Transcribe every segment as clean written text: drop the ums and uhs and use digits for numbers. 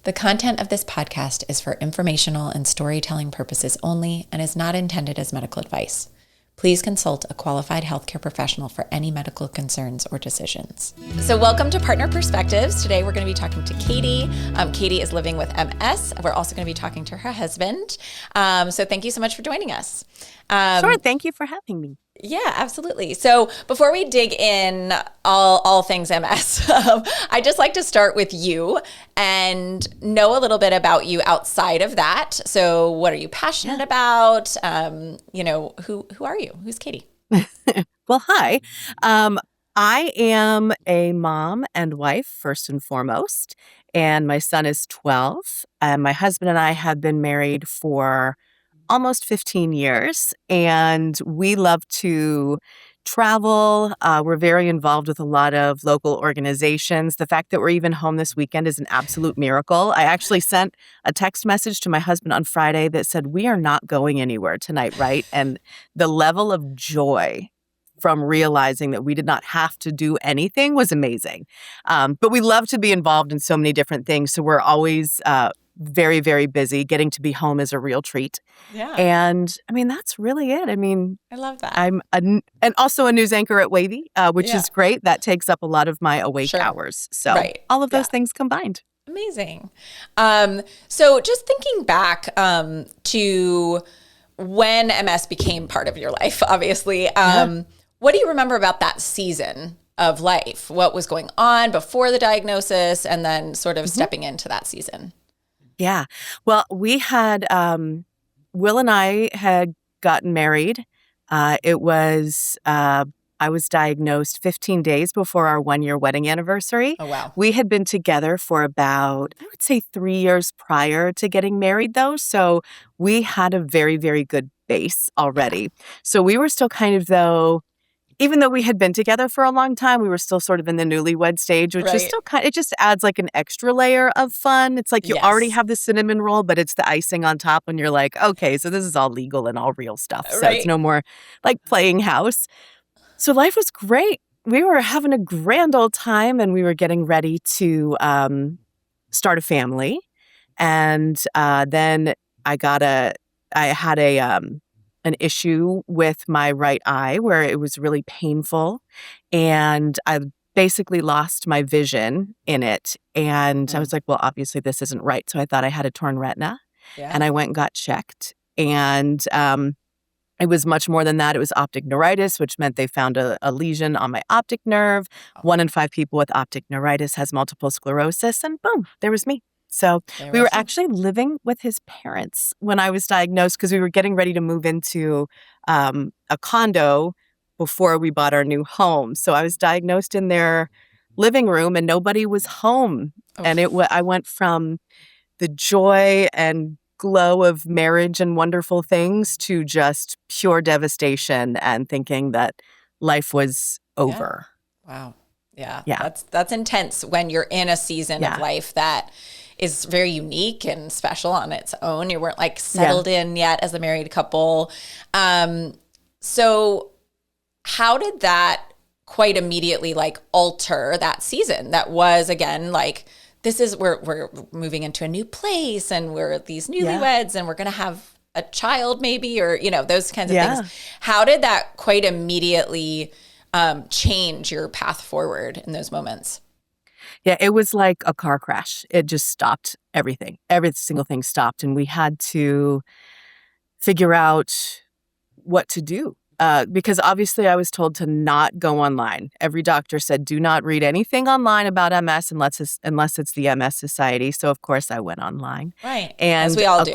The content of this podcast is for informational and storytelling purposes only and is not intended as medical advice. Please consult a qualified healthcare professional for any medical concerns or decisions. So welcome to Partner Perspectives. Today we're going to be talking to Katie. Katie is living with MS. We're also going to be talking to her husband. So thank you so much for joining us. Sure. Thank you for having me. Yeah, absolutely. So before we dig in all things MS, I'd just like to start with you and know a little bit about you outside of that. So what are you passionate about? Who are you? Who's Katie? Well, hi. I am a mom and wife, first and foremost, and my son is 12. And my husband and I have been married for almost 15 years, and we love to travel. We're very involved with a lot of local organizations. The fact that we're even home this weekend is an absolute miracle. I actually sent a text message to my husband on Friday that said, "We are not going anywhere tonight," right? And the level of joy from realizing that we did not have to do anything was amazing. But we love to be involved in so many different things. So we're always very, very busy. Getting to be home is a real treat. Yeah. And I mean, that's really it. I mean, I love that. And also a news anchor at Wavy, which is great. That takes up a lot of my awake hours. So all of those things combined. Amazing. So just thinking back to when MS became part of your life, obviously, what do you remember about that season of life? What was going on before the diagnosis and then sort of stepping into that season? Yeah. Well, we had, Will and I had gotten married. I was diagnosed 15 days before our 1-year wedding anniversary. Oh, wow. We had been together for about, I would say 3 years prior to getting married though. So we had a very, very good base already. So we were still kind of though, even though we had been together for a long time, we were still sort of in the newlywed stage, which is still it just adds like an extra layer of fun. It's like you already have the cinnamon roll, but it's the icing on top when you're like, okay, so this is all legal and all real stuff. So it's no more like playing house. So life was great. We were having a grand old time and we were getting ready to start a family. And then I had an issue with my right eye where it was really painful, and I basically lost my vision in it. And I was like, well, obviously this isn't right. So I thought I had a torn retina, and I went and got checked. And it was much more than that. It was optic neuritis, which meant they found a lesion on my optic nerve. 1 in 5 people with optic neuritis has multiple sclerosis, and boom, there was me. So we were actually living with his parents when I was diagnosed because we were getting ready to move into a condo before we bought our new home. So I was diagnosed in their living room and nobody was home. Oh. And I went from the joy and glow of marriage and wonderful things to just pure devastation and thinking that life was over. Wow. Yeah. That's intense when you're in a season of life that is very unique and special on its own. You weren't like settled in yet as a married couple. So how did that quite immediately like alter that season? That was again, like, we're moving into a new place and we're these newlyweds and we're going to have a child maybe, or, those kinds of things. How did that quite immediately change your path forward in those moments? Yeah, it was like a car crash. It just stopped everything. Every single thing stopped. And we had to figure out what to do. Because obviously I was told to not go online. Every doctor said, do not read anything online about MS unless it's the MS Society. So of course I went online. Right. And as we all do.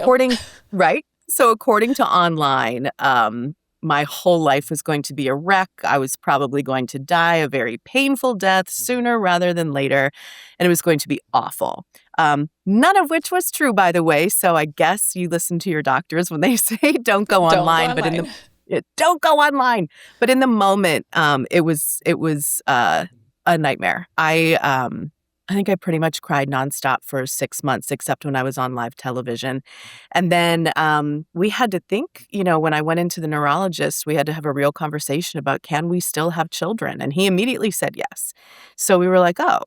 So according to online, my whole life was going to be a wreck. I was probably going to die a very painful death sooner rather than later. And it was going to be awful. None of which was true, by the way. So I guess you listen to your doctors when they say don't go online. Don't go online. But in the moment, it was a nightmare. I think I pretty much cried nonstop for 6 months, except when I was on live television. And then we had to think, when I went into the neurologist, we had to have a real conversation about, can we still have children? And he immediately said yes. So we were like, oh,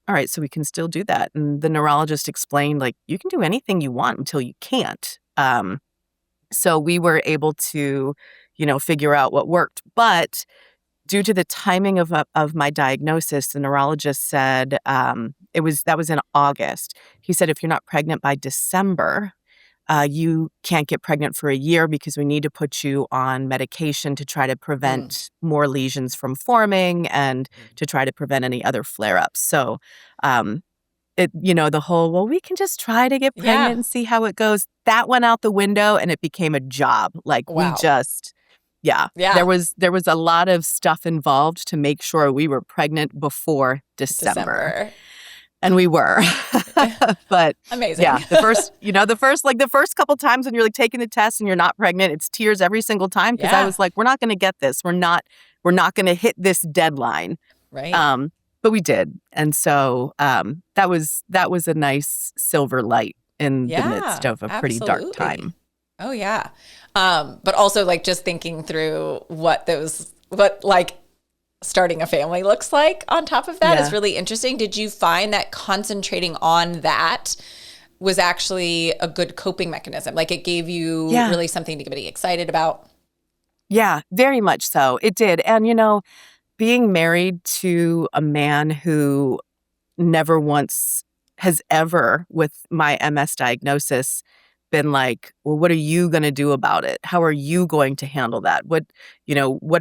all right, so we can still do that. And the neurologist explained, like, you can do anything you want until you can't. So we were able to, figure out what worked. But due to the timing of my diagnosis, the neurologist said that was in August. He said, if you're not pregnant by December, you can't get pregnant for a year because we need to put you on medication to try to prevent more lesions from forming and to try to prevent any other flare-ups. So, the whole, well, we can just try to get pregnant Yeah. and see how it goes. That went out the window and it became a job. Like Wow. yeah. Yeah. There was a lot of stuff involved to make sure we were pregnant before December. And we were. But amazing. Yeah, the first couple times when you're like taking the test and you're not pregnant, it's tears every single time because I was like, we're not going to get this. We're not going to hit this deadline. Right. But we did. And so that was a nice silver light in the midst of a pretty dark time. Oh yeah. But also like just thinking through what starting a family looks like on top of that is really interesting. Did you find that concentrating on that was actually a good coping mechanism? Like it gave you really something to be excited about? Yeah, very much so. It did. And, being married to a man who never once has ever, with my MS diagnosis, been like, well, what are you going to do about it? How are you going to handle that? What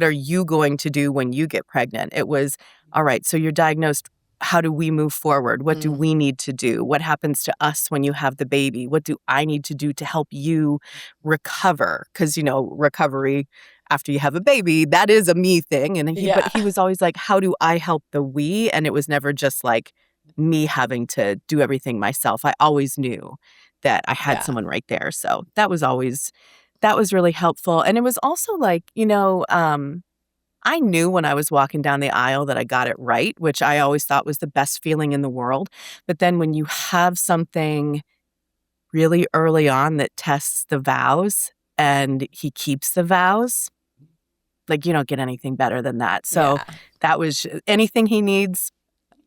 are you going to do when you get pregnant? It was, all right, so you're diagnosed. How do we move forward? What do we need to do? What happens to us when you have the baby? What do I need to do to help you recover? Because, recovery after you have a baby, that is a me thing. But he was always like, how do I help the we? And it was never just like me having to do everything myself. I always knew that I had someone right there. So that was really helpful. And it was also like, I knew when I was walking down the aisle that I got it right, which I always thought was the best feeling in the world. But then when you have something really early on that tests the vows and he keeps the vows, like you don't get anything better than that. So that was anything he needs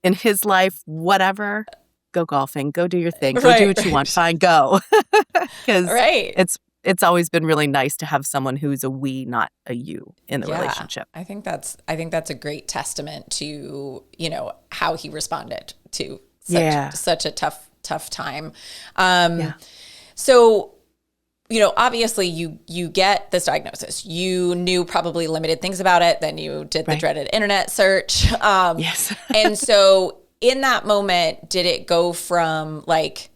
in his life, whatever, go golfing, go do your thing, go do what you want, fine, go. Because it's always been really nice to have someone who's a we, not a you in the relationship. I think that's a great testament to, how he responded to such a tough time. So, obviously you get this diagnosis. You knew probably limited things about it. Then you did the dreaded internet search. Yes. And so in that moment, did it go from like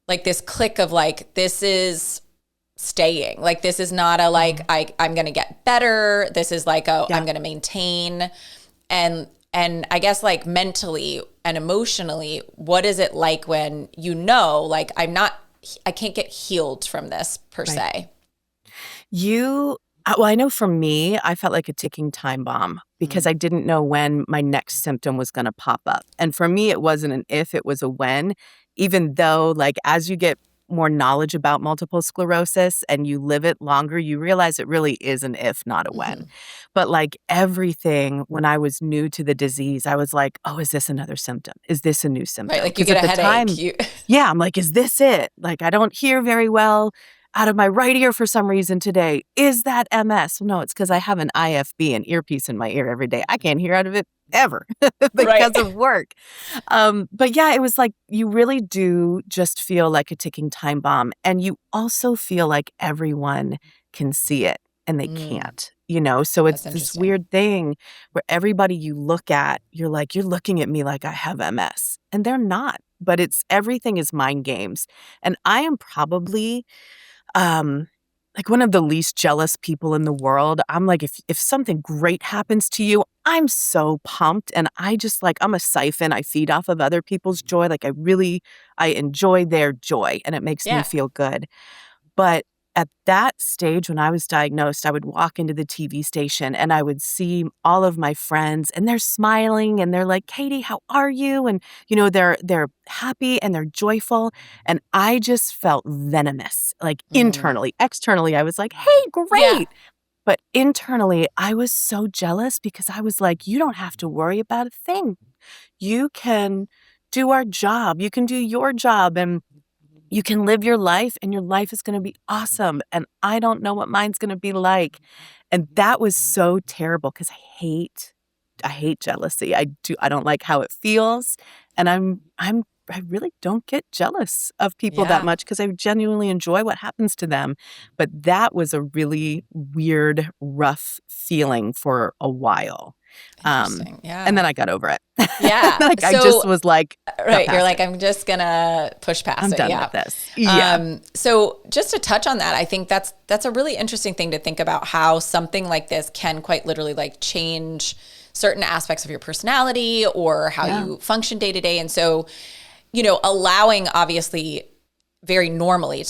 this click of like, this is staying, like, this is not a, like, I'm going to get better. This is like I'm going to maintain. And I guess like mentally and emotionally, what is it like when like I can't get healed from this per se? I know for me, I felt like a ticking time bomb because I didn't know when my next symptom was going to pop up. And for me, it wasn't an if, it was a when, even though like as you get more knowledge about multiple sclerosis and you live it longer, you realize it really is an if, not a when. But like everything, when I was new to the disease, I was like, oh, is this another symptom? Is this a new symptom? Right, like you get a headache. I'm like, is this it? Like, I don't hear very well out of my right ear for some reason today. Is that MS? Well, no, it's because I have an IFB, an earpiece in my ear every day. I can't hear out of it ever because of work. But yeah, it was like you really do just feel like a ticking time bomb. And you also feel like everyone can see it and they can't, So it's this weird thing where everybody you look at, you're like, you're looking at me like I have MS. And they're not. But everything is mind games. And I am probably like one of the least jealous people in the world. I'm like, if something great happens to you, I'm so pumped. And I just like, I'm a siphon. I feed off of other people's joy. Like I enjoy their joy and it makes me feel good. But at that stage when I was diagnosed, I would walk into the TV station and I would see all of my friends and they're smiling and they're like, Katie, how are you? And, they're happy and they're joyful. And I just felt venomous, like internally. Externally, I was like, hey, great. Yeah. But internally, I was so jealous because I was like, you don't have to worry about a thing. You can do our job. You can do your job and you can live your life and your life is going to be awesome. And I don't know what mine's going to be like. And that was so terrible because I hate jealousy. I don't like how it feels. And I really don't get jealous of people that much because I genuinely enjoy what happens to them. But that was a really weird, rough feeling for a while. Interesting. Yeah. And then I got over it. Yeah. I just was like, right. You're like, I'm just going to push past I'm it. done with this. Yeah. So just to touch on that, I think that's a really interesting thing to think about, how something like this can quite literally like change certain aspects of your personality or how you function day to day. And so, allowing obviously very normally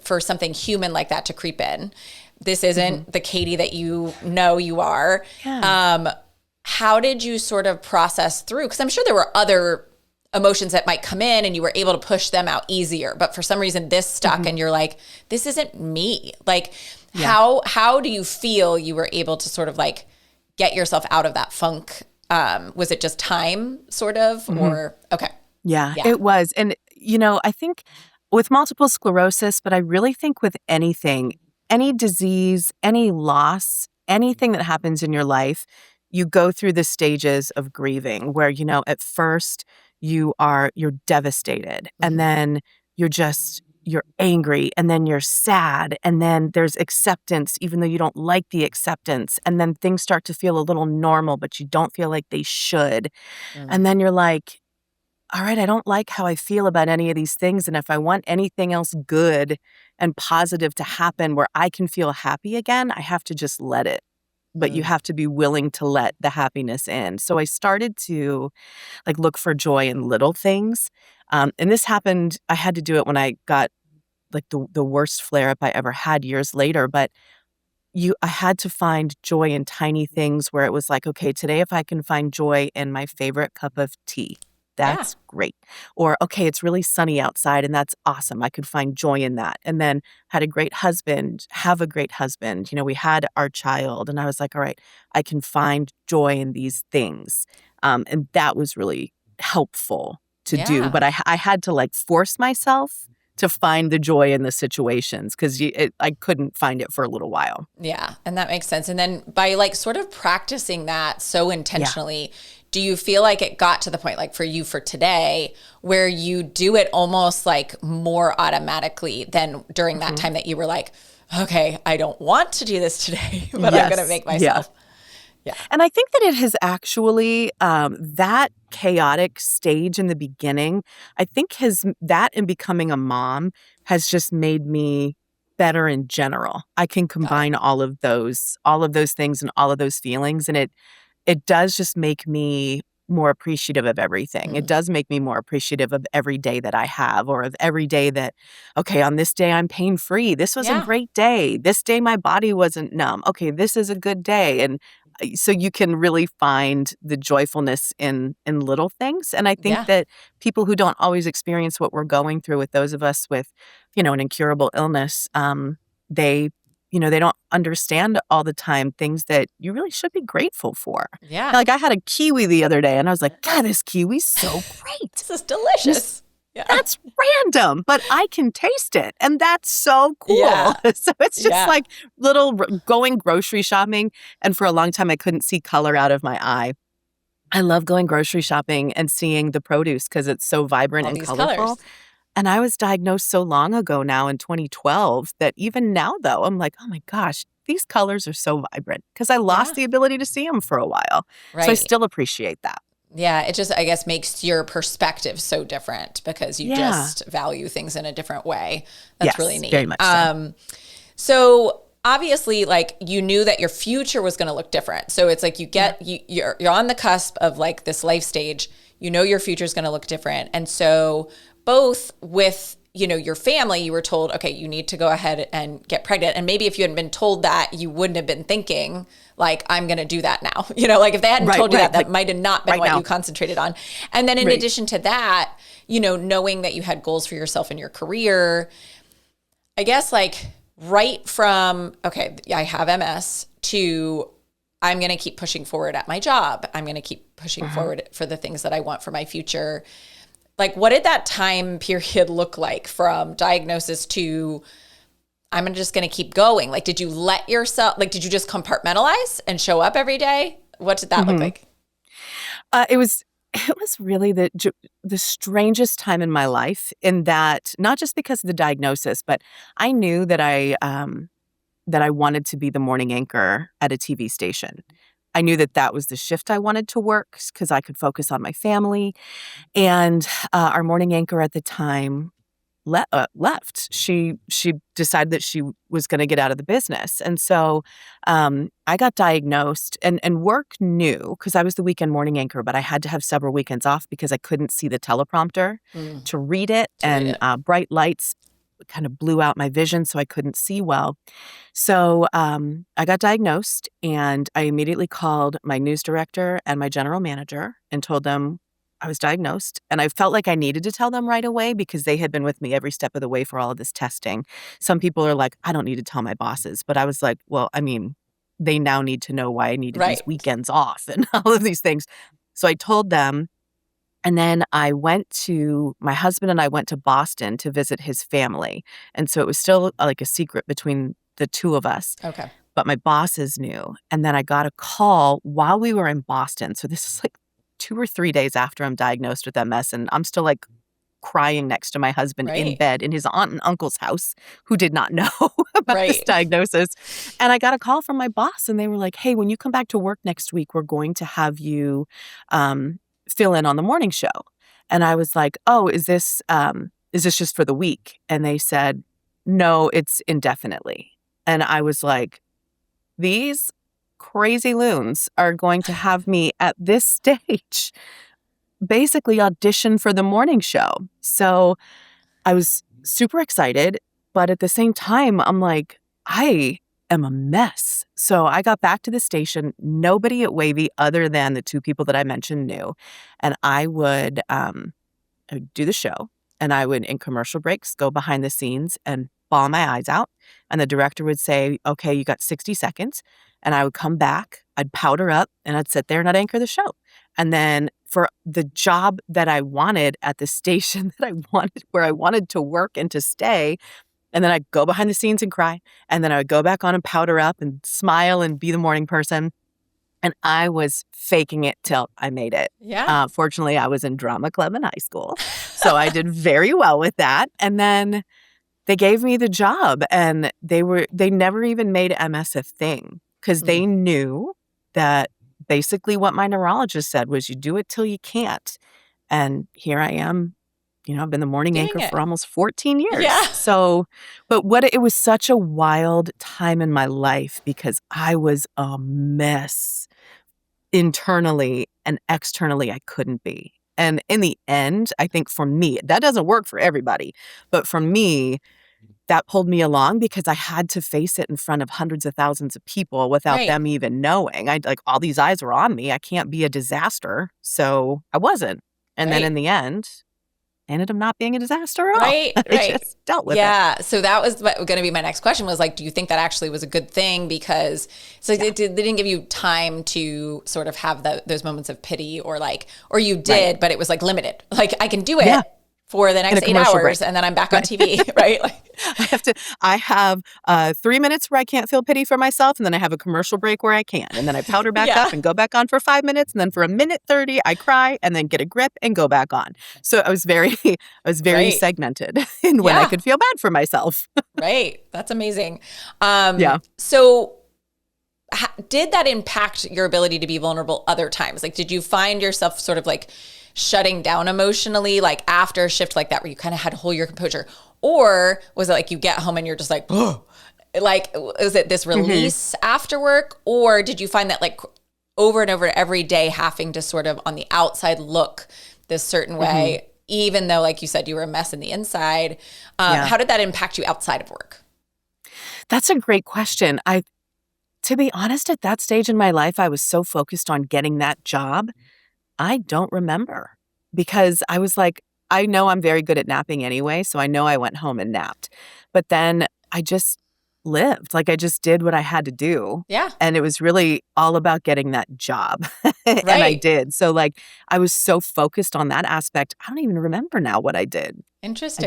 for something human like that to creep in. This isn't the Katie that you are. Yeah. How did you sort of process through? Because I'm sure there were other emotions that might come in and you were able to push them out easier. But for some reason this stuck and you're like, this isn't me. Like how do you feel you were able to sort of like get yourself out of that funk? Was it just time sort of or okay. Yeah, it was. And, I think with multiple sclerosis, but I really think with anything, any disease, any loss, anything that happens in your life, you go through the stages of grieving where, at first you're devastated and then you're angry and then you're sad and then there's acceptance, even though you don't like the acceptance. And then things start to feel a little normal, but you don't feel like they should. And then you're like, all right, I don't like how I feel about any of these things. And if I want anything else good and positive to happen where I can feel happy again, I have to just let it. But you have to be willing to let the happiness in. So I started to look for joy in little things. And this happened, I had to do it when I got the worst flare-up I ever had years later. But I had to find joy in tiny things where it was like, okay, today if I can find joy in my favorite cup of tea, that's great. Or, okay, it's really sunny outside and that's awesome. I could find joy in that. And then have a great husband. We had our child and I was like, all right, I can find joy in these things. And that was really helpful to do. But I had to force myself to find the joy in the situations because I couldn't find it for a little while. Yeah. And that makes sense. And then by sort of practicing that so intentionally, do you feel like it got to the point, for you for today, where you do it almost more automatically than during that time that you were like, okay, I don't want to do this today, but I'm going to make myself. Yeah. And I think that it has actually, that chaotic stage in the beginning, I think that and becoming a mom has just made me better in general. I can combine all of those things and all of those feelings. And it does just make me more appreciative of everything. It does make me more appreciative of every day that I have, or of every day that, okay, on this day I'm pain-free. This was a great day. This day my body wasn't numb. Okay, this is a good day. And so you can really find the joyfulness in little things. And I think that people who don't always experience what we're going through, with those of us with, an incurable illness, they don't understand all the time things that you really should be grateful for. Yeah. I had a kiwi the other day and I was like, God, this kiwi's so great. This is delicious. That's random, but I can taste it. And that's so cool. Yeah. So it's just little going grocery shopping. And for a long time, I couldn't see color out of my eye. I love going grocery shopping and seeing the produce because it's so vibrant and colorful. Colors. And I was diagnosed so long ago now in 2012 that even now, though, I'm like, oh my gosh, these colors are so vibrant because I lost the ability to see them for a while. Right. So I still appreciate that. Yeah, it just, I guess, makes your perspective so different because you just value things in a different way. That's really neat. Very much so. So obviously, you knew that your future was going to look different. So it's you're on the cusp of this life stage. You know your future is going to look different. And so both with, your family, you were told, okay, you need to go ahead and get pregnant. And maybe if you hadn't been told that, you wouldn't have been thinking, I'm going to do that now. If they hadn't told you that might have not been what you concentrated on. And then in addition to that, knowing that you had goals for yourself in your career, I guess right from, okay, I have MS to I'm going to keep pushing forward at my job. I'm going to keep pushing forward for the things that I want for my future. Like, what did that time period look like from diagnosis to I'm just going to keep going? Like, did you let yourself, like, did you just compartmentalize and show up every day? What did that look like? It was really the strangest time in my life, in that not just because of the diagnosis, but I knew that I wanted to be the morning anchor at a TV station. I knew that that was the shift I wanted to work because I could focus on my family. And our morning anchor at the time left. She decided that she was going to get out of the business. And so I got diagnosed, and work knew, because I was the weekend morning anchor, but I had to have several weekends off because I couldn't see the teleprompter to read it. Bright lights kind of blew out my vision, so I couldn't see well. So I got diagnosed, and I immediately called my news director and my general manager and told them I was diagnosed. And I felt like I needed to tell them right away because they had been with me every step of the way for all of this testing. Some people are like, I don't need to tell my bosses. But I was like, well, I mean, they now need to know why I needed these weekends off and all of these things. So I told them. And then my husband and I went to Boston to visit his family. And so it was still like a secret between the two of us. Okay. But my bosses knew. And then I got a call while we were in Boston. So this is like 2 or 3 days after I'm diagnosed with MS. And I'm still like crying next to my husband in bed in his aunt and uncle's house, who did not know about this diagnosis. And I got a call from my boss, and they were like, hey, when you come back to work next week, we're going to have you fill in on the morning show. And I was like, oh, is this just for the week? And they said, no, it's indefinitely. And I was like, these crazy loons are going to have me at this stage basically audition for the morning show. So I was super excited, but at the same time, I'm like, I am a mess. So I got back to the station. Nobody at Wavy other than the 2 people that I mentioned knew. And I would do the show, and I would, in commercial breaks, go behind the scenes and bawl my eyes out. And the director would say, okay, you got 60 seconds. And I would come back, I'd powder up, and I'd sit there and I'd anchor the show. And then for the job that I wanted at the station that I wanted, where I wanted to work and to stay, and then I'd go behind the scenes and cry. And then I would go back on and powder up and smile and be the morning person. And I was faking it till I made it. Yeah. Fortunately, I was in drama club in high school. So I did very well with that. And then they gave me the job, and they never even made MS a thing, because they knew that basically what my neurologist said was, you do it till you can't. And here I am. I've been the morning anchor for almost 14 years. Yeah. So, but it was such a wild time in my life, because I was a mess internally, and externally I couldn't be. And in the end, I think for me, that doesn't work for everybody, but for me, that pulled me along, because I had to face it in front of hundreds of thousands of people without them even knowing. All these eyes were on me. I can't be a disaster. So I wasn't. And then in the end, I ended up not being a disaster at all. I just dealt with it. Yeah. So that was going to be my next question, was like, do you think that actually was a good thing? Because they didn't give you time to sort of have those moments of pity, or you did, but it was like limited. Like, I can do it for the next 8 hours break, and then I'm back on TV, right? I have 3 minutes where I can't feel pity for myself, and then I have a commercial break where I can. And then I powder back up and go back on for 5 minutes, and then for 1:30 I cry, and then get a grip and go back on. So I was very segmented in when I could feel bad for myself. Right. That's amazing. So did that impact your ability to be vulnerable other times? Like, did you find yourself sort of like shutting down emotionally, like after a shift like that, where you kind of had to hold your composure? Or was it like you get home and you're just like, oh, like, is it this release after work? Or did you find that like over and over every day having to sort of on the outside look this certain way, even though, like you said, you were a mess in the inside? How did that impact you outside of work? That's a great question. To be honest, at that stage in my life, I was so focused on getting that job, I don't remember, because I was like, I know I'm very good at napping anyway, so I know I went home and napped. But then I just lived. Like I just did what I had to do. Yeah. And it was really all about getting that job. And I Right. did. So like I was so focused on that aspect. I don't even remember now what I did. Interesting.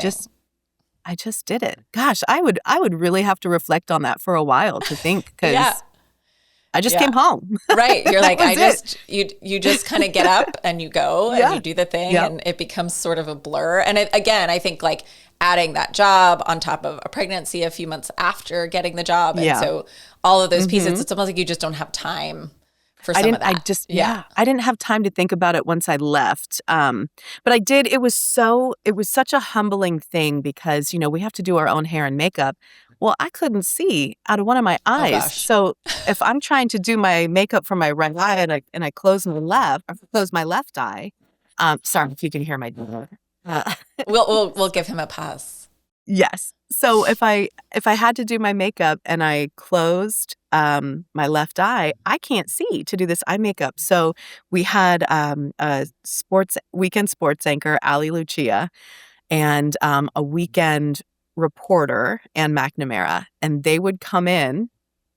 I just did it. Gosh, I would really have to reflect on that for a while to think because Yeah. I just came home. Right. You're That like, was you just kind of get up and you go and you do the thing Yep. and it becomes sort of a blur. And again, I think like adding that job on top of a pregnancy a few months after getting the job. And so all of those pieces, it's almost like you just don't have time for some of that. I didn't have time to think about it once I left. But I did. It was such a humbling thing because, we have to do our own hair and makeup. Well, I couldn't see out of one of my eyes. Gosh. So if I'm trying to do my makeup for my right eye and I close my left eye, sorry if you can hear my dog. We'll give him a pass. Yes. So if I had to do my makeup and I closed my left eye, I can't see to do this eye makeup. So we had a weekend sports anchor, Ali Lucia, and a weekend reporter, Ann McNamara, and they would come in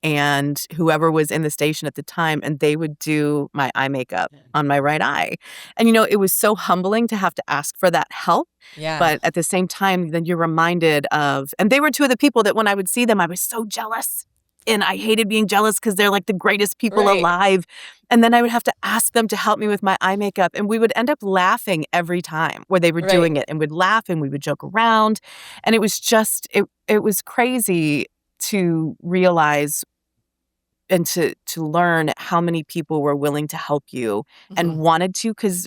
and whoever was in the station at the time, and they would do my eye makeup on my right eye. And, it was so humbling to have to ask for that help. Yeah. But at the same time, then you're reminded of, and they were two of the people that when I would see them, I was so jealous. And I hated being jealous because they're like the greatest people alive. And then I would have to ask them to help me with my eye makeup. And we would end up laughing every time where they were doing it and we'd laugh and we would joke around. And it was just, it was crazy to realize and to learn how many people were willing to help you and wanted to, because,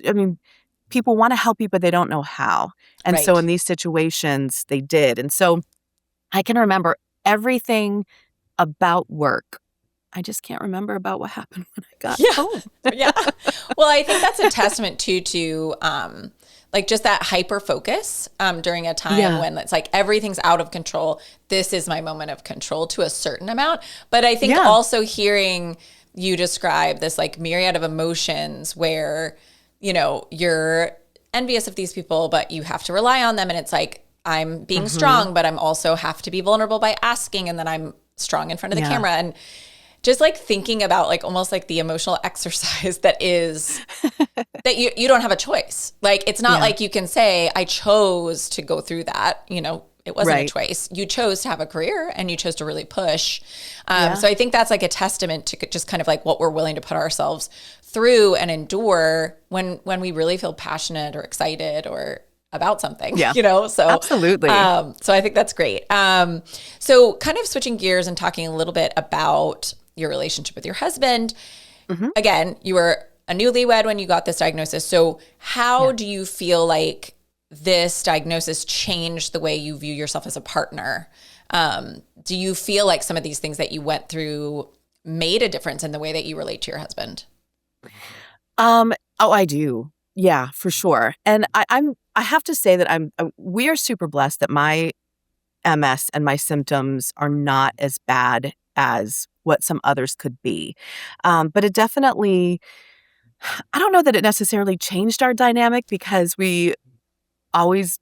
people want to help you, but they don't know how. And so in these situations, they did. And so I can remember everything about work. I just can't remember about what happened when I got home. Yeah. Well, I think that's a testament to like just that hyper focus during a time when it's like everything's out of control. This is my moment of control to a certain amount. But I think also hearing you describe this like myriad of emotions where, you're envious of these people, but you have to rely on them. And it's like, I'm being strong, but I'm also have to be vulnerable by asking. And then I'm strong in front of the camera. And just like thinking about like almost like the emotional exercise that is that you don't have a choice. Like it's not like you can say, I chose to go through that, it wasn't a choice. You chose to have a career and you chose to really push. So I think that's like a testament to just kind of like what we're willing to put ourselves through and endure when we really feel passionate or excited or about something, so absolutely. So I think that's great. So kind of switching gears and talking a little bit about your relationship with your husband. Again, you were a newlywed when you got this diagnosis. So how do you feel like this diagnosis changed the way you view yourself as a partner? Do you feel like some of these things that you went through made a difference in the way that you relate to your husband? I do. Yeah, for sure. And I have to say that we are super blessed that my MS and my symptoms are not as bad as what some others could be. But it definitely, I don't know that it necessarily changed our dynamic because we always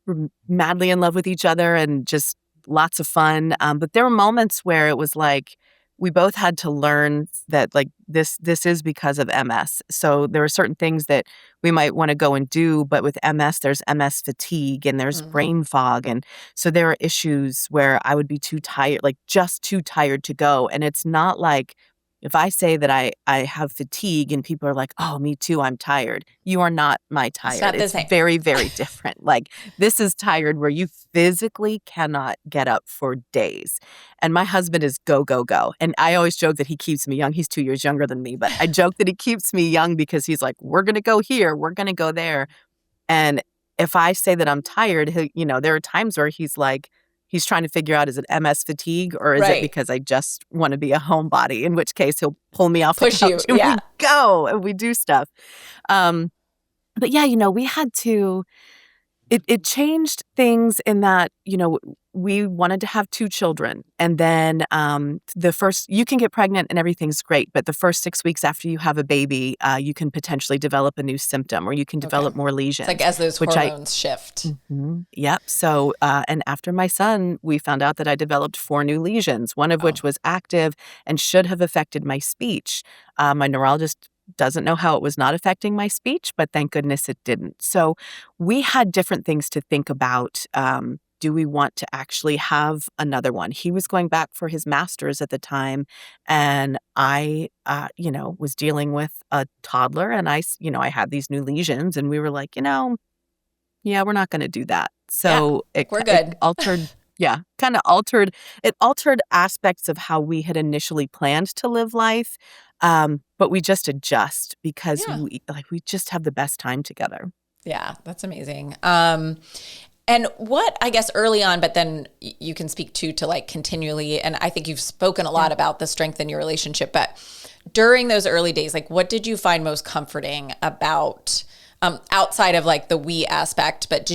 were madly in love with each other and just lots of fun. But there were moments where it was like, we both had to learn that like this is because of MS. So there are certain things that we might want to go and do, but with MS, there's MS fatigue and there's brain fog. And so there are issues where I would be too tired, like just too tired to go. And it's not like if I say that I have fatigue and people are like, oh, me too, I'm tired. You are not my tired. It's very, very different. Like this is tired where you physically cannot get up for days. And my husband is go, go, go. And I always joke that he keeps me young. He's 2 years younger than me, but I joke that he keeps me young because he's like, we're going to go here. We're going to go there. And if I say that I'm tired, there are times where he's like, he's trying to figure out, is it MS fatigue or is it because I just want to be a homebody? In which case he'll pull me off the couch and we go and we do stuff. But yeah, we had to, it changed things in that, we wanted to have 2 children. And then you can get pregnant and everything's great, but the first 6 weeks after you have a baby, you can potentially develop a new symptom or you can develop more lesions. It's like as those hormones shift. Yep. So, and after my son, we found out that I developed 4 new lesions, one of which was active and should have affected my speech. My neurologist doesn't know how it was not affecting my speech, but thank goodness it didn't. So we had different things to think about. Do we want to actually have another one? He was going back for his master's at the time, and I, was dealing with a toddler, and I had these new lesions, and we were like, yeah, we're not going to do that. So we're good. It altered. Yeah, it altered aspects of how we had initially planned to live life. But we just adjust because we just have the best time together. Yeah, that's amazing. And what, I guess, early on, but then you can speak to like continually, and I think you've spoken a lot about the strength in your relationship, but during those early days, like what did you find most comforting about outside of like the we aspect, but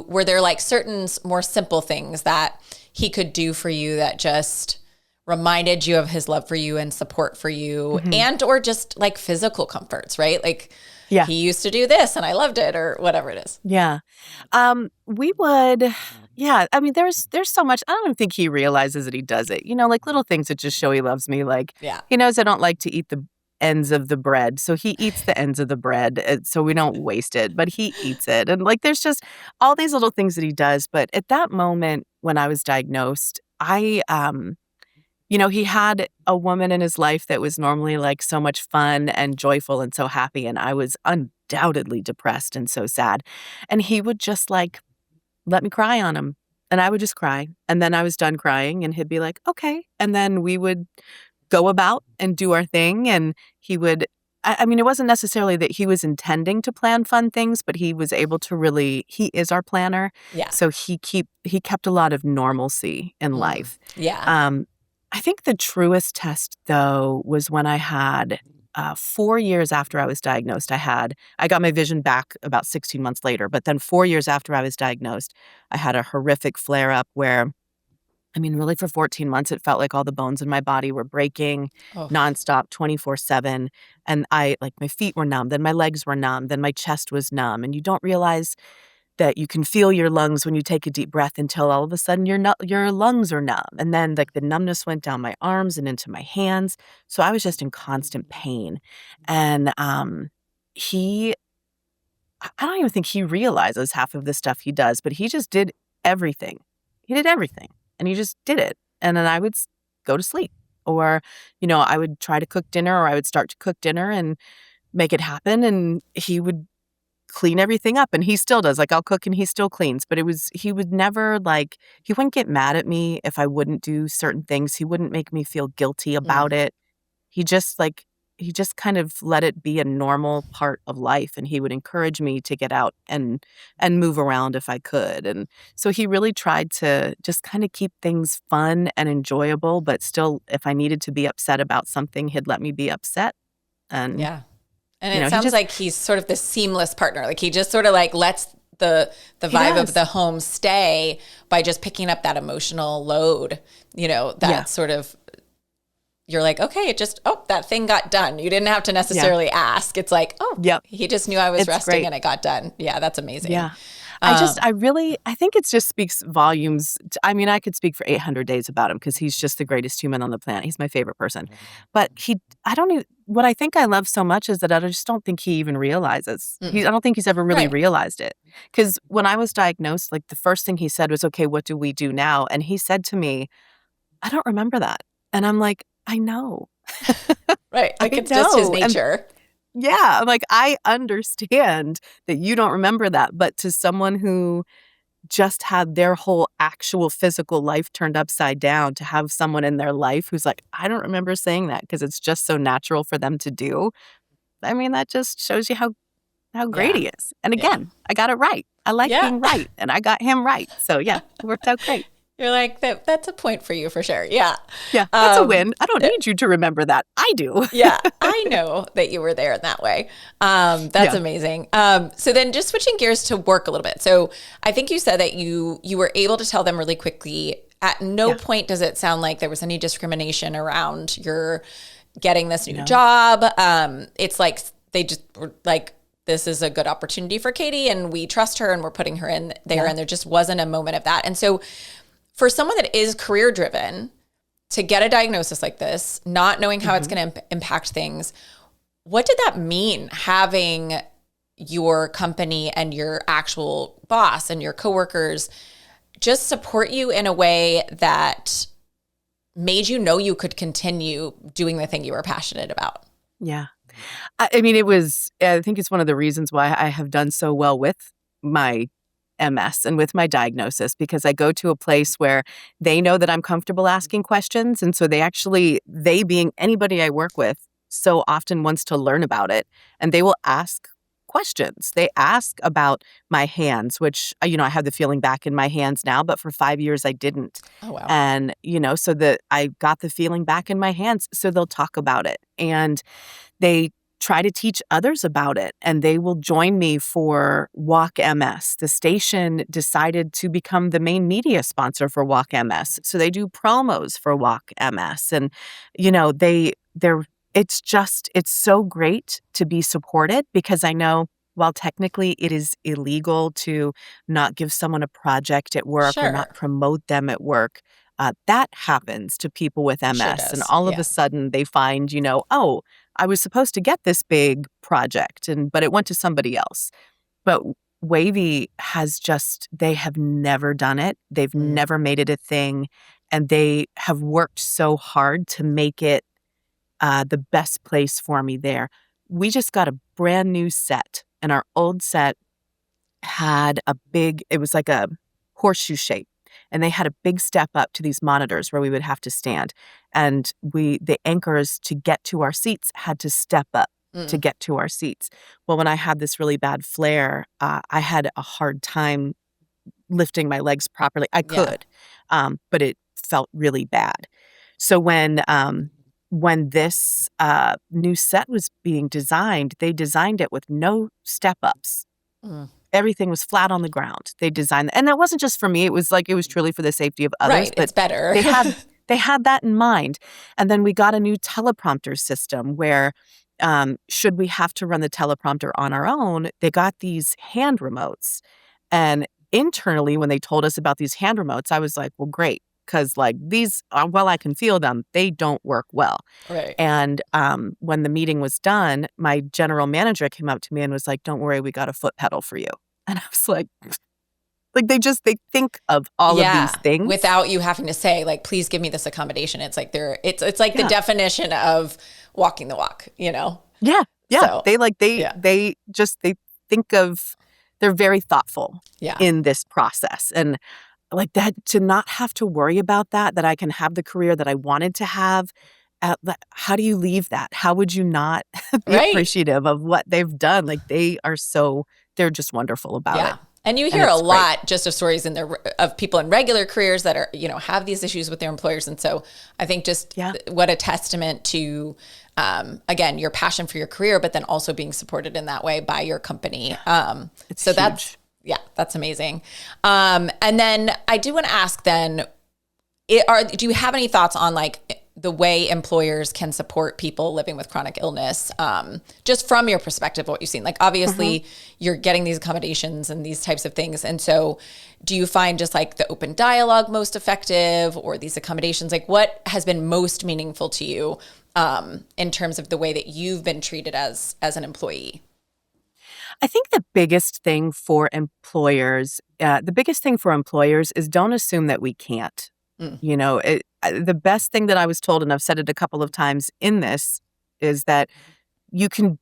were there like certain more simple things that he could do for you that just reminded you of his love for you and support for you and or just like physical comforts, right? Like he used to do this and I loved it or whatever it is. Yeah. We would, I mean, there's so much. I don't even think he realizes that he does it. Like little things that just show he loves me. Like he knows I don't like to eat the ends of the bread. So he eats the ends of the bread so we don't waste it, but he eats it. And like there's just all these little things that he does. But at that moment when I was diagnosed, he had a woman in his life that was normally like so much fun and joyful and so happy. And I was undoubtedly depressed and so sad. And he would just like let me cry on him. And I would just cry. And then I was done crying and he'd be like, okay. And then we would go about and do our thing. And he would, I mean, it wasn't necessarily that he was intending to plan fun things, but he was able to he is our planner. Yeah. So he kept a lot of normalcy in life. Yeah. I think the truest test though was when I had 4 years after I was diagnosed, I got my vision back about 16 months later, but then 4 years after I was diagnosed, I had a horrific flare up where really for 14 months, it felt like all the bones in my body were breaking nonstop, 24/7. And my feet were numb, then my legs were numb, then my chest was numb. And you don't realize that you can feel your lungs when you take a deep breath until all of a sudden your lungs are numb. And then like the numbness went down my arms and into my hands. So I was just in constant pain. And I don't even think he realizes half of the stuff he does, but he just did everything. He did everything. And he just did it. And then I would go to sleep. Or, I would try to cook dinner or I would start to cook dinner and make it happen. And he would clean everything up. And he still does. Like I'll cook and he still cleans. But he would never he wouldn't get mad at me if I wouldn't do certain things. He wouldn't make me feel guilty about it. He just kind of let it be a normal part of life. And he would encourage me to get out and move around if I could. And so he really tried to just kind of keep things fun and enjoyable, but still, if I needed to be upset about something, he'd let me be upset. And yeah. And it sounds like he's sort of this seamless partner. Like he just sort of like lets the vibe of the home stay by just picking up that emotional load, sort of, you're like, okay, that thing got done. You didn't have to necessarily ask. It's like, he just knew I was resting great. And it got done. Yeah, that's amazing. Yeah. I think it just speaks volumes. I could speak for 800 days about him because he's just the greatest human on the planet. He's my favorite person. But what I think I love so much is that I just don't think he even realizes. I don't think he's ever really realized it. Because when I was diagnosed, like the first thing he said was, okay, what do we do now? And he said to me, I don't remember that. And I'm like, I know. Right. Like it's just his nature. I'm like, I understand that you don't remember that. But to someone who just had their whole actual physical life turned upside down, to have someone in their life who's like, I don't remember saying that because it's just so natural for them to do. That just shows you how great he is. And again, I got it right. I like being right. And I got him right. So it worked out great. You're like, that's a point for you for sure. Yeah. Yeah, that's a win. I don't need you to remember that. I do. Yeah, I know that you were there in that way. That's amazing. So then just switching gears to work a little bit. So I think you said that you were able to tell them really quickly. At no point does it sound like there was any discrimination around your getting this new job. It's like they just were like, this is a good opportunity for Katie and we trust her and we're putting her in there. And there just wasn't a moment of that. And so for someone that is career driven, to get a diagnosis like this, not knowing how it's going to impact things, what did that mean, having your company and your actual boss and your coworkers just support you in a way that made you know you could continue doing the thing you were passionate about? Yeah. I mean, I think it's one of the reasons why I have done so well with my MS and with my diagnosis, because I go to a place where they know that I'm comfortable asking questions. And so they being anybody I work with, so often wants to learn about it. And they will ask questions. They ask about my hands, which, I have the feeling back in my hands now, but for 5 years I didn't. Oh, wow. And, so that I got the feeling back in my hands. So they'll talk about it. And they try to teach others about it, and they will join me for Walk MS. The station decided to become the main media sponsor for Walk MS. So they do promos for Walk MS. And, it's so great to be supported, because I know while technically it is illegal to not give someone a project at work or not promote them at work, that happens to people with MS. Sure does. And all of a sudden they find, oh, I was supposed to get this big project, but it went to somebody else. But Wavy they have never done it. They've never made it a thing. And they have worked so hard to make it the best place for me there. We just got a brand new set, and our old set it was like a horseshoe shape. And they had a big step up to these monitors where we would have to stand. And the anchors to get to our seats had to step up to get to our seats. Well, when I had this really bad flare, I had a hard time lifting my legs properly. I could, but it felt really bad. So when this new set was being designed, they designed it with no step-ups. Everything was flat on the ground. They designed, and that wasn't just for me. It was truly for the safety of others. Right, but it's better. they had that in mind. And then we got a new teleprompter system where, should we have to run the teleprompter on our own, they got these hand remotes. And internally, when they told us about these hand remotes, I was like, well, great. Because these, while I can feel them, they don't work well. Right. And when the meeting was done, my general manager came up to me and was like, don't worry, we got a foot pedal for you. And I was like they think of all of these things. Without you having to say, please give me this accommodation. It's like it's like the definition of walking the walk, Yeah. Yeah. So, they think of, they're very thoughtful in this process. And like that, to not have to worry about that I can have the career that I wanted to have. How do you leave that? How would you not be appreciative of what they've done? They're just wonderful about it. And you hear a lot just of stories of people in regular careers that are, have these issues with their employers. And so I think what a testament to, again, your passion for your career, but then also being supported in that way by your company. It's huge. That's amazing. And then I do want to ask then, do you have any thoughts on the way employers can support people living with chronic illness, just from your perspective, what you've seen? Obviously you're getting these accommodations and these types of things. And so do you find just the open dialogue most effective, or these accommodations? What has been most meaningful to you in terms of the way that you've been treated as an employee? I think the biggest thing for employers is don't assume that we can't. The best thing that I was told, and I've said it a couple of times in this, is that you can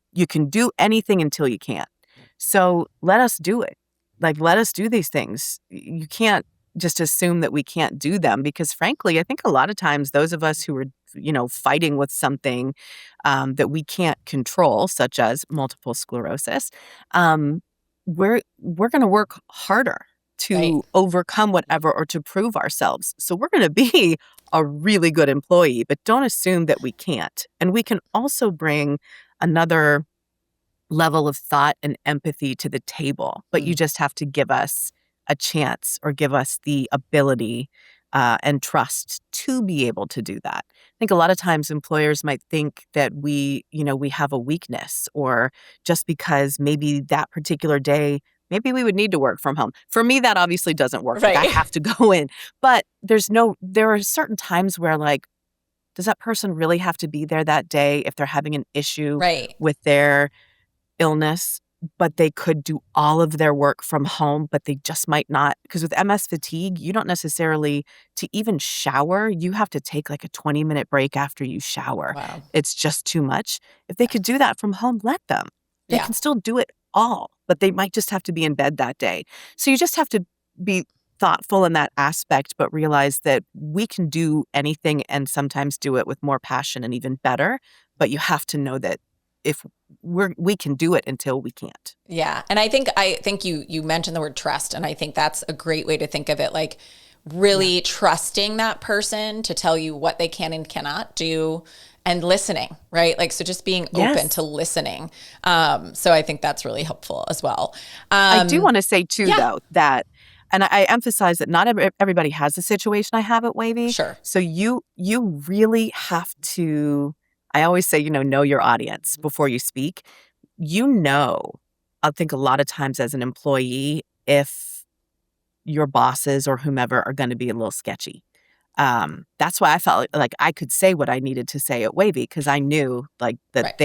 do anything until you can't. So let us do it. Let us do these things. You can't just assume that we can't do them, because frankly, I think a lot of times those of us who are, fighting with something that we can't control, such as multiple sclerosis, we're going to work harder to overcome whatever or to prove ourselves. So we're going to be a really good employee, but don't assume that we can't. And we can also bring another level of thought and empathy to the table, but you just have to give us a chance or give us the ability and trust to be able to do that. I think a lot of times employers might think that we have a weakness, or just because maybe that particular day, maybe we would need to work from home. For me, that obviously doesn't work. Right. Like, I have to go in. But there are certain times where, like, does that person really have to be there that day if they're having an issue with their illness, but they could do all of their work from home, but they just might not? Because with MS fatigue, you don't necessarily, to even shower, you have to take like a 20-minute break after you shower. Wow. It's just too much. If they could do that from home, let them. They can still do it all, but they might just have to be in bed that day. So you just have to be thoughtful in that aspect, but realize that we can do anything and sometimes do it with more passion and even better. But you have to know that if we can do it until we can't. Yeah. And I think you mentioned the word trust, and I think that's a great way to think of it. Like, really trusting that person to tell you what they can and cannot do, and listening, right? Like, so just being open to listening. So I think that's really helpful as well. I do want to say too, though, that, and I emphasize that not everybody has the situation I have at Wavy. Sure. So you really have to, I always say, know your audience before you speak. I think a lot of times as an employee, if your bosses or whomever are going to be a little sketchy. That's why I felt like I could say what I needed to say at Wavy, because I knew like that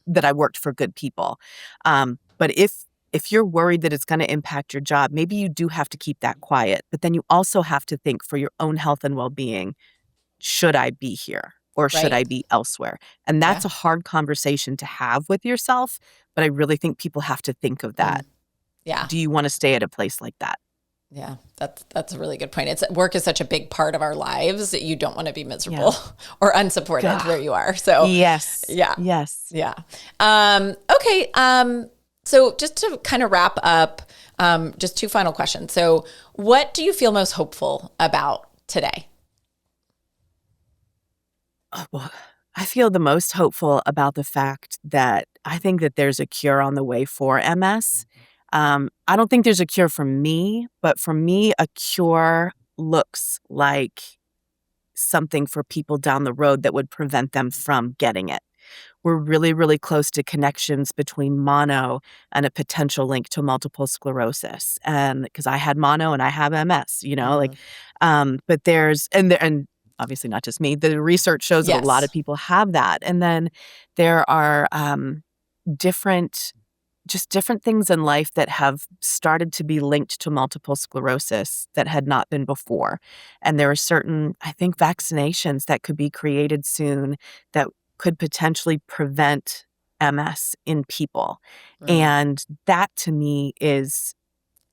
that I worked for good people. But if you're worried that it's going to impact your job, maybe you do have to keep that quiet. But then you also have to think, for your own health and well-being, should I be here or should I be elsewhere? And that's a hard conversation to have with yourself. But I really think people have to think of that. Yeah. Do you want to stay at a place like that? Yeah, that's a really good point. Work is such a big part of our lives that you don't want to be miserable or unsupported where you are. So yes. Okay. So just to kind of wrap up, just two final questions. So what do you feel most hopeful about today? Well, I feel the most hopeful about the fact that I think that there's a cure on the way for MS. I don't think there's a cure for me, but for me, a cure looks like something for people down the road that would prevent them from getting it. We're really, really close to connections between mono and a potential link to multiple sclerosis. And because I had mono and I have MS, but there's, and obviously not just me, the research shows that a lot of people have that. And then there are different things in life that have started to be linked to multiple sclerosis that had not been before. And there are certain, I think, vaccinations that could be created soon that could potentially prevent MS in people. And that, to me, is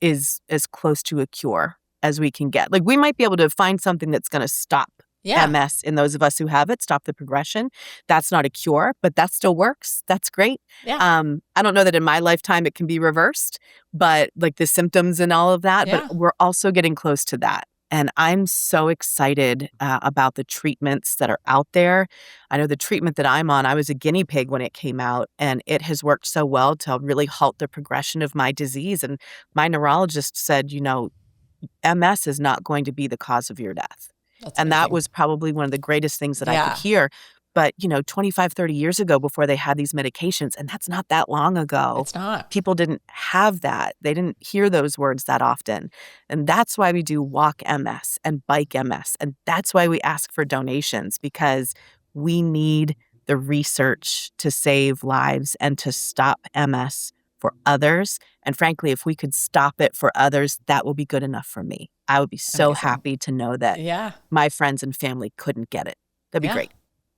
as close to a cure as we can get. Like, we might be able to find something that's going to stop MS in those of us who have it, stop the progression. That's not a cure, but that still works. That's great. I don't know that in my lifetime it can be reversed, but like the symptoms and all of that, but we're also getting close to that. And I'm so excited about the treatments that are out there. I know the treatment that I'm on, I was a guinea pig when it came out, and it has worked so well to really halt the progression of my disease. And my neurologist said, MS is not going to be the cause of your death. And that was probably one of the greatest things that I could hear. But, 25, 30 years ago, before they had these medications, and that's not that long ago. It's not. People didn't have that. They didn't hear those words that often. And that's why we do Walk MS and Bike MS. And that's why we ask for donations, because we need the research to save lives and to stop MS for others. And frankly, if we could stop it for others, that will be good enough for me. I would be so happy to know that my friends and family couldn't get it. That'd be great.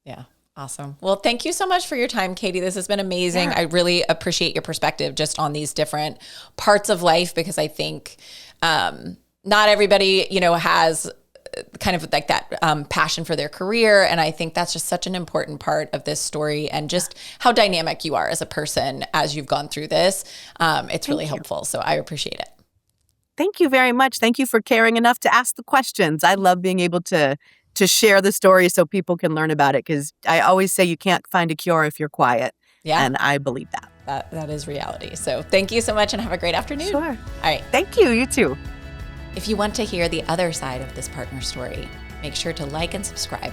Yeah. Awesome. Well, thank you so much for your time, Katie. This has been amazing. I really appreciate your perspective just on these different parts of life, because I think not everybody, has kind of like that passion for their career. And I think that's just such an important part of this story, and just how dynamic you are as a person as you've gone through this. It's really helpful. So I appreciate it. Thank you very much. Thank you for caring enough to ask the questions. I love being able to share the story so people can learn about it, because I always say you can't find a cure if you're quiet. Yeah. And I believe that. That is reality. So thank you so much and have a great afternoon. Sure. All right. Thank you. You too. If you want to hear the other side of this partner story, make sure to like and subscribe.